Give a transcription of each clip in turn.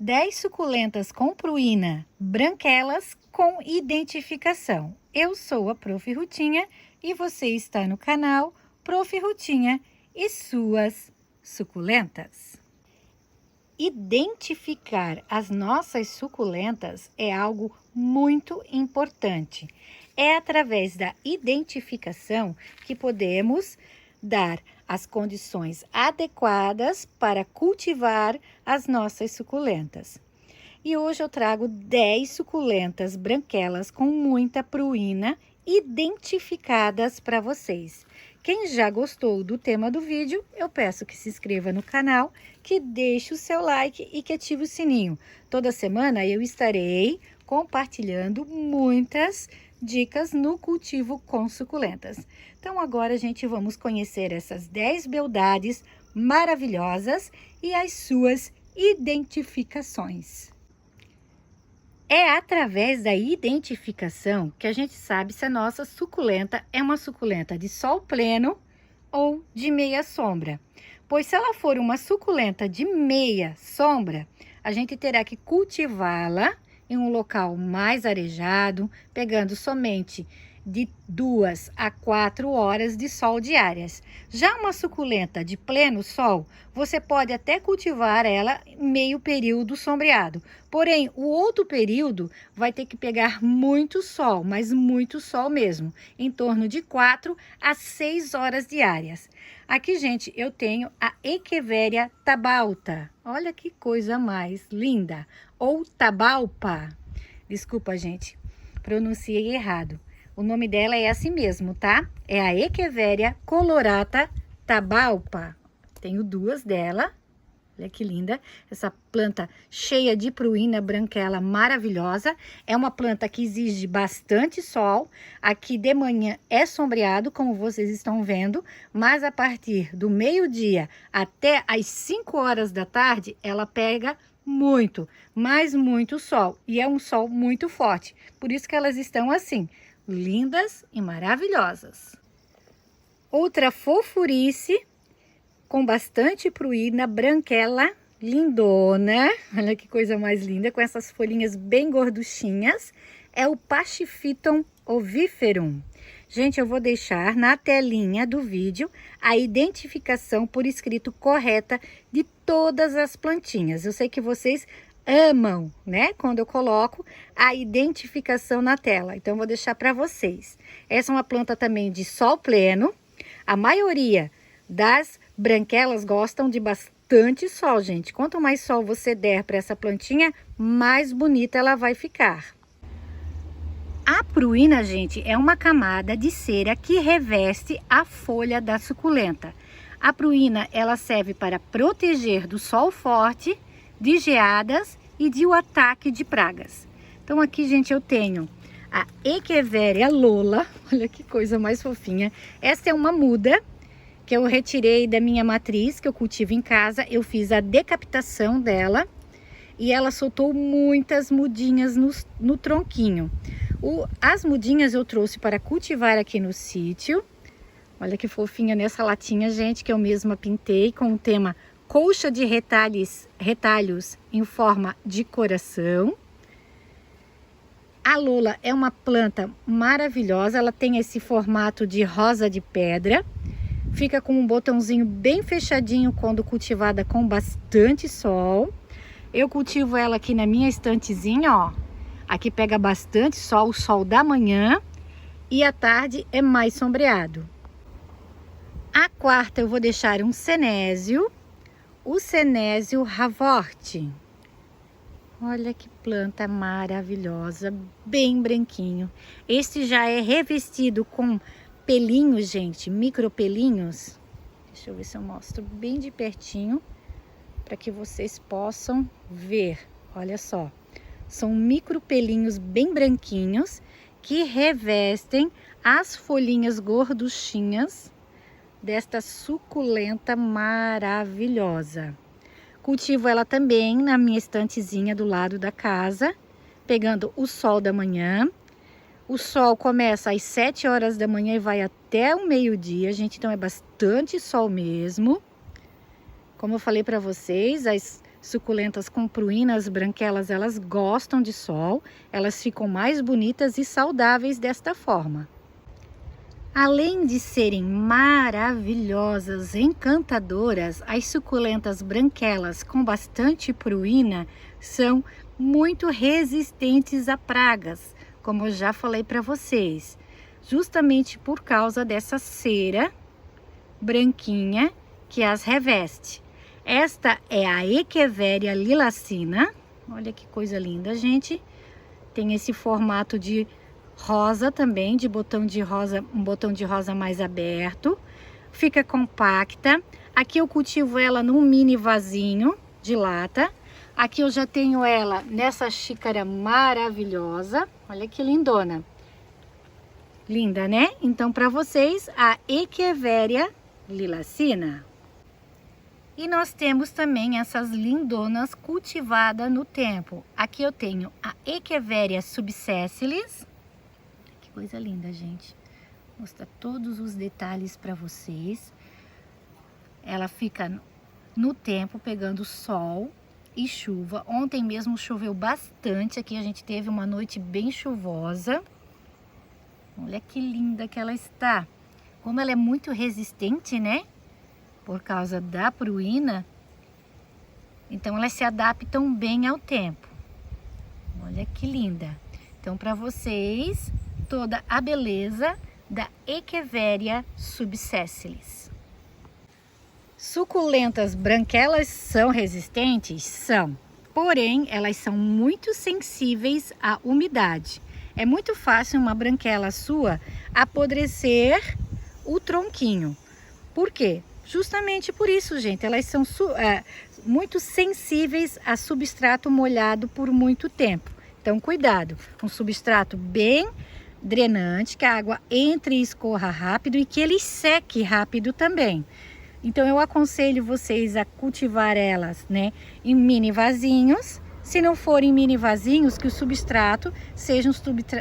10 suculentas com pruína, branquelas com identificação. Eu sou a Prof. Rutinha e você está no canal Prof. Rutinha e suas suculentas. Identificar as nossas suculentas é algo muito importante. É através da identificação que podemos dar as condições adequadas para cultivar as nossas suculentas. E hoje eu trago 10 suculentas branquelas com muita pruína identificadas para vocês. Quem já gostou do tema do vídeo, eu peço que se inscreva no canal, que deixe o seu like e que ative o sininho. Toda semana eu estarei compartilhando muitas dicas no cultivo com suculentas. Então agora, gente, vamos conhecer essas 10 beldades maravilhosas e as suas identificações. É através da identificação que a gente sabe se a nossa suculenta é uma suculenta de sol pleno ou de meia sombra. Pois se ela for uma suculenta de meia sombra, a gente terá que cultivá-la em um local mais arejado, pegando somente de 2 a 4 horas de sol diárias. Já uma suculenta de pleno sol, você pode até cultivar ela meio período sombreado. Porém, o outro período vai ter que pegar muito sol, mas muito sol mesmo, em torno de 4 a 6 horas diárias. Aqui, gente, eu tenho a Echeveria tabalta. Olha que coisa mais linda. Ou tabalpa. Desculpa, gente, pronunciei errado. O nome dela é assim mesmo, tá? É a Echeveria colorata tabalpa. Tenho duas dela. Olha que linda. Essa planta cheia de pruína branquela maravilhosa. É uma planta que exige bastante sol. Aqui de manhã é sombreado, como vocês estão vendo. Mas a partir do meio-dia até as 5 horas da tarde, ela pega muito, mas muito sol. E é um sol muito forte. Por isso que elas estão assim, lindas e maravilhosas. Outra fofurice, com bastante pruína, branquela, lindona. Olha que coisa mais linda, com essas folhinhas bem gorduchinhas. É o Pachyphyton oviferum. Gente, eu vou deixar na telinha do vídeo a identificação por escrito correta de todas as plantinhas. Eu sei que vocês amam, né? Quando eu coloco a identificação na tela. Então, eu vou deixar para vocês. Essa é uma planta também de sol pleno. A maioria das branquelas gostam de bastante sol, gente. Quanto mais sol você der para essa plantinha, mais bonita ela vai ficar. A pruína, gente, é uma camada de cera que reveste a folha da suculenta. A pruína, ela serve para proteger do sol forte, de geadas e de o ataque de pragas. Então aqui, gente, eu tenho a Echeveria lola. Olha que coisa mais fofinha. Essa é uma muda que eu retirei da minha matriz, que eu cultivo em casa. Eu fiz a decapitação dela e ela soltou muitas mudinhas no tronquinho. As mudinhas eu trouxe para cultivar aqui no sítio. Olha que fofinha nessa latinha, gente, que eu mesma pintei com o tema colcha de retalhos em forma de coração. A lola é uma planta maravilhosa, ela tem esse formato de rosa de pedra. Fica com um botãozinho bem fechadinho quando cultivada com bastante sol. Eu cultivo ela aqui na minha estantezinha, ó. Aqui pega bastante sol, o sol da manhã, e à tarde é mais sombreado. A quarta eu vou deixar um senésio, o senésio Haworth. Olha que planta maravilhosa, bem branquinho. Este já é revestido com pelinhos, gente, micro pelinhos. Deixa eu ver se eu mostro bem de pertinho, para que vocês possam ver. Olha só. São micro pelinhos bem branquinhos que revestem as folhinhas gorduchinhas desta suculenta maravilhosa. Cultivo ela também na minha estantezinha do lado da casa, pegando o sol da manhã. O sol começa às 7 horas da manhã e vai até o meio-dia, gente, então é bastante sol mesmo. Como eu falei para vocês, as suculentas com pruínas branquelas, elas gostam de sol, elas ficam mais bonitas e saudáveis desta forma. Além de serem maravilhosas, encantadoras, as suculentas branquelas com bastante pruína são muito resistentes a pragas, como eu já falei para vocês, justamente por causa dessa cera branquinha que as reveste. Esta é a Echeveria lilacina. Olha que coisa linda, gente. Tem esse formato de rosa também, de botão de rosa, um botão de rosa mais aberto. Fica compacta. Aqui eu cultivo ela num mini vasinho de lata. Aqui eu já tenho ela nessa xícara maravilhosa. Olha que lindona. Linda, né? Então, para vocês, a Echeveria lilacina. E nós temos também essas lindonas cultivadas no tempo. Aqui eu tenho a Echeveria subsessilis. Que coisa linda, gente. Vou mostrar todos os detalhes para vocês. Ela fica no tempo pegando sol e chuva. Ontem mesmo choveu bastante. Aqui a gente teve uma noite bem chuvosa. Olha que linda que ela está. Como ela é muito resistente, né? Por causa da pruína, então elas se adaptam bem ao tempo. Olha que linda. Então, para vocês, toda a beleza da Echeveria subsessilis. Suculentas branquelas são resistentes? São. Porém, elas são muito sensíveis à umidade. É muito fácil uma branquela sua apodrecer o tronquinho. Por quê? Justamente por isso, gente, elas são muito sensíveis a substrato molhado por muito tempo. Então, cuidado, um substrato bem drenante, que a água entre e escorra rápido e que ele seque rápido também. Então, eu aconselho vocês a cultivar elas, né, em mini vasinhos. Se não forem mini vasinhos, que o substrato seja um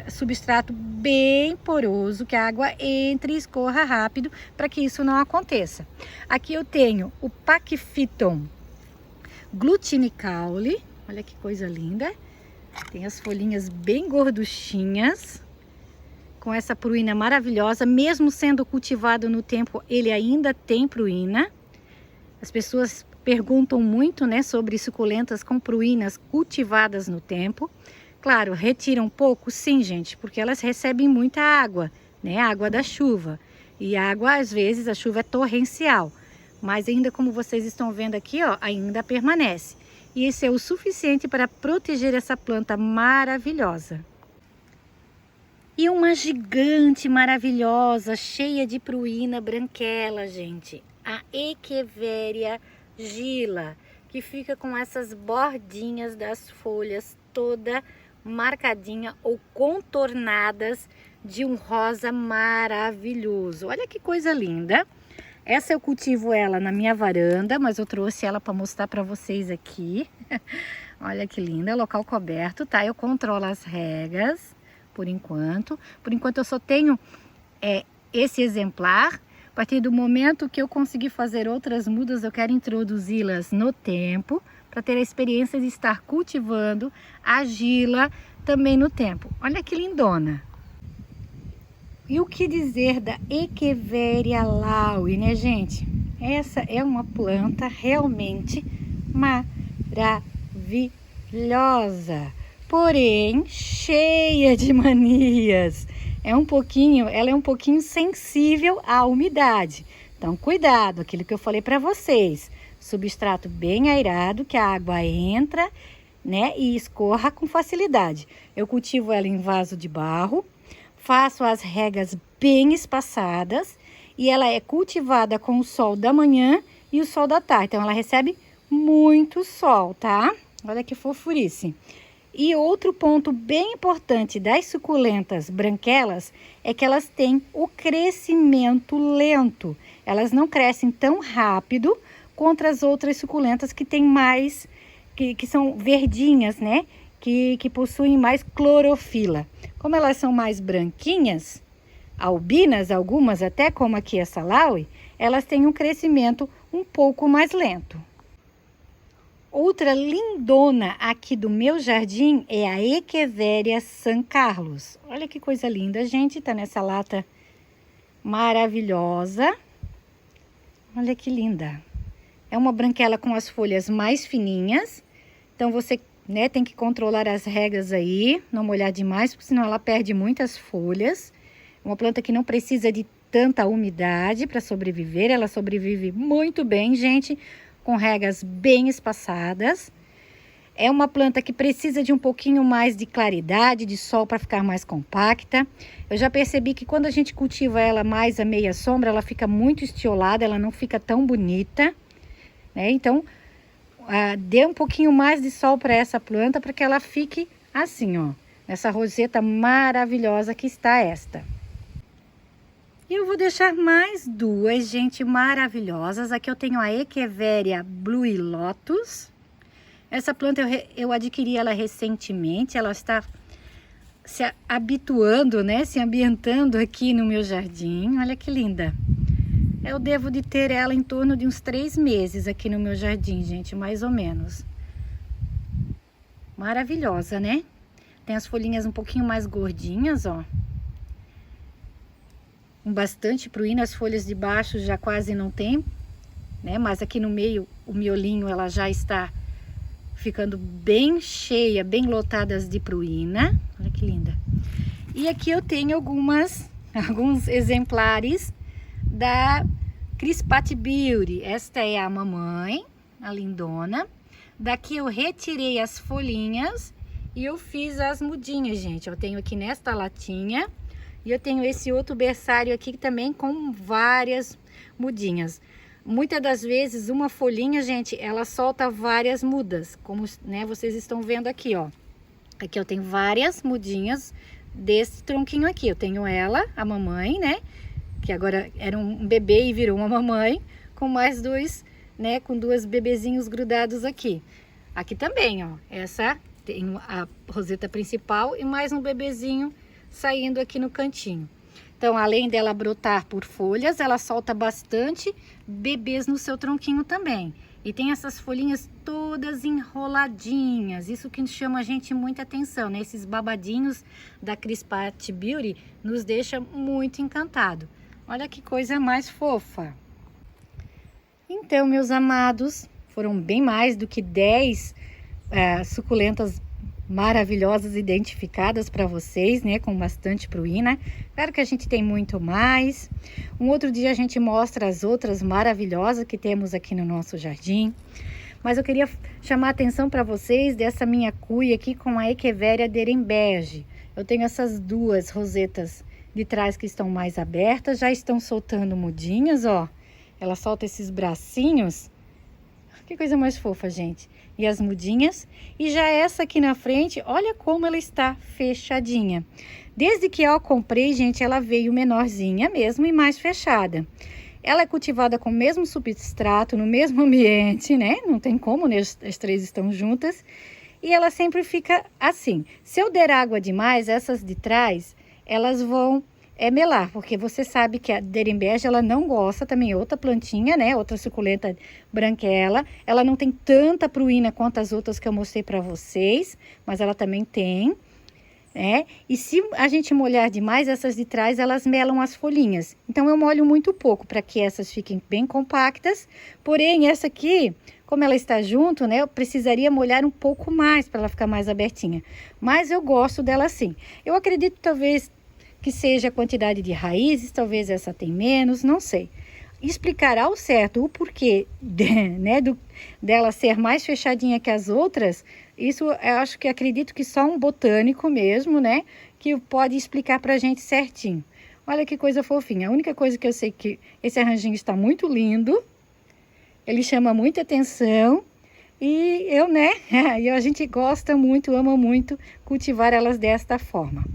substrato bem poroso, que a água entre e escorra rápido, para que isso não aconteça. Aqui eu tenho o Pachyphyton glutinicaule, olha que coisa linda. Tem as folhinhas bem gorduchinhas, com essa pruína maravilhosa. Mesmo sendo cultivado no tempo, ele ainda tem pruína. As pessoas perguntam muito, né, sobre suculentas com pruínas cultivadas no tempo. Claro, retiram um pouco, sim, gente, porque elas recebem muita água, né, água da chuva. E água, às vezes, a chuva é torrencial. Mas ainda, como vocês estão vendo aqui, ó, ainda permanece. E isso é o suficiente para proteger essa planta maravilhosa. E uma gigante maravilhosa, cheia de pruína branquela, gente. A Echeveria gila, que fica com essas bordinhas das folhas toda marcadinha ou contornadas de um rosa maravilhoso. Olha que coisa linda. Essa eu cultivo ela na minha varanda, mas eu trouxe ela para mostrar para vocês aqui. Olha que linda, local coberto, tá? Eu controlo as regas por enquanto. Por enquanto eu só tenho esse exemplar. A partir do momento que eu conseguir fazer outras mudas, eu quero introduzi-las no tempo, para ter a experiência de estar cultivando a gila também no tempo. Olha que lindona! E o que dizer da Echeveria laui, né, gente? Essa é uma planta realmente maravilhosa, porém cheia de manias. Ela é um pouquinho sensível à umidade. Então, cuidado, aquilo que eu falei para vocês. Substrato bem airado, que a água entra, né, e escorra com facilidade. Eu cultivo ela em vaso de barro, faço as regas bem espaçadas e ela é cultivada com o sol da manhã e o sol da tarde. Então, ela recebe muito sol, tá? Olha que fofurice. E outro ponto bem importante das suculentas branquelas é que elas têm o crescimento lento. Elas não crescem tão rápido contra as outras suculentas que têm mais, que são verdinhas, né? Que possuem mais clorofila. Como elas são mais branquinhas, albinas, algumas até, como aqui essa laui, elas têm um crescimento um pouco mais lento. Outra lindona aqui do meu jardim é a Echeveria San Carlos. Olha que coisa linda, gente. Tá nessa lata maravilhosa. Olha que linda. É uma branquela com as folhas mais fininhas. Então, você, né, tem que controlar as regras aí. Não molhar demais, porque senão ela perde muitas folhas. Uma planta que não precisa de tanta umidade para sobreviver. Ela sobrevive muito bem, gente, com regas bem espaçadas. É uma planta que precisa de um pouquinho mais de claridade, de sol para ficar mais compacta. Eu já percebi que quando a gente cultiva ela mais à meia sombra, ela fica muito estiolada, ela não fica tão bonita, né? Então, dê um pouquinho mais de sol para essa planta para que ela fique assim, ó. Nessa roseta maravilhosa que está esta. E eu vou deixar mais duas, gente, maravilhosas. Aqui eu tenho a Echeveria Blue Lotus. Essa planta eu adquiri ela recentemente. Ela está se habituando, né? Se ambientando aqui no meu jardim. Olha que linda. Eu devo de ter ela em torno de uns 3 meses aqui no meu jardim, gente, mais ou menos. Maravilhosa, né? Tem as folhinhas um pouquinho mais gordinhas, ó. Com bastante pruína, as folhas de baixo já quase não tem, né? Mas aqui no meio, o miolinho, ela já está ficando bem cheia, bem lotadas de pruína. Olha que linda. E aqui eu tenho alguns exemplares da Crispati Beauty. Esta é a mamãe, a lindona. Daqui eu retirei as folhinhas e eu fiz as mudinhas, gente. Eu tenho aqui nesta latinha. E eu tenho esse outro berçário aqui também com várias mudinhas. Muitas das vezes uma folhinha, gente, ela solta várias mudas, como, né, vocês estão vendo aqui, ó. Aqui eu tenho várias mudinhas desse tronquinho aqui. Eu tenho ela, a mamãe, né, que agora era um bebê e virou uma mamãe, com mais dois, né, com 2 bebezinhos grudados aqui. Aqui também, ó, essa tem a roseta principal e mais um bebezinho saindo aqui no cantinho. Então, além dela brotar por folhas, ela solta bastante bebês no seu tronquinho também. E tem essas folhinhas todas enroladinhas. Isso que chama a gente muita atenção, né? Esses babadinhos da Crispati Beauty nos deixa muito encantado. Olha que coisa mais fofa. Então, meus amados, foram bem mais do que 10 suculentas maravilhosas identificadas para vocês, né, com bastante pruína. Claro que a gente tem muito mais. Um outro dia a gente mostra as outras maravilhosas que temos aqui no nosso jardim. Mas eu queria chamar a atenção para vocês dessa minha cuia aqui com a Echeveria Deremberge. Eu tenho essas 2 rosetas de trás que estão mais abertas, já estão soltando mudinhas, ó. Ela solta esses bracinhos. Que coisa mais fofa, gente. E as mudinhas. E já essa aqui na frente, olha como ela está fechadinha. Desde que eu comprei, gente, ela veio menorzinha mesmo e mais fechada. Ela é cultivada com o mesmo substrato, no mesmo ambiente, né? Não tem como, né? As 3 estão juntas. E ela sempre fica assim. Se eu der água demais, essas de trás, elas vão melar, porque você sabe que a Deremberge, ela não gosta, também outra plantinha, né, outra suculenta branquela, ela não tem tanta pruína quanto as outras que eu mostrei para vocês, mas ela também tem, né, e se a gente molhar demais, essas de trás, elas melam as folhinhas, então eu molho muito pouco, para que essas fiquem bem compactas, porém, essa aqui, como ela está junto, né, eu precisaria molhar um pouco mais, para ela ficar mais abertinha, mas eu gosto dela assim. Eu acredito, talvez, que seja a quantidade de raízes, talvez essa tem menos, não sei. Explicar ao certo o porquê dela ser mais fechadinha que as outras, isso eu acho que acredito que só um botânico mesmo, né, que pode explicar pra gente certinho. Olha que coisa fofinha. A única coisa que eu sei que esse arranjinho está muito lindo, ele chama muita atenção e a gente gosta muito, ama muito cultivar elas desta forma.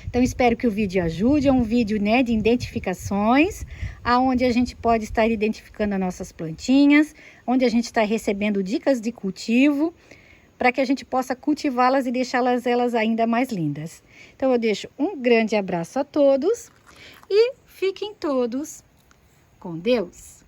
Então, espero que o vídeo ajude. É um vídeo, né, de identificações, aonde a gente pode estar identificando as nossas plantinhas, onde a gente está recebendo dicas de cultivo, para que a gente possa cultivá-las e deixá-las ainda mais lindas. Então, eu deixo um grande abraço a todos e fiquem todos com Deus.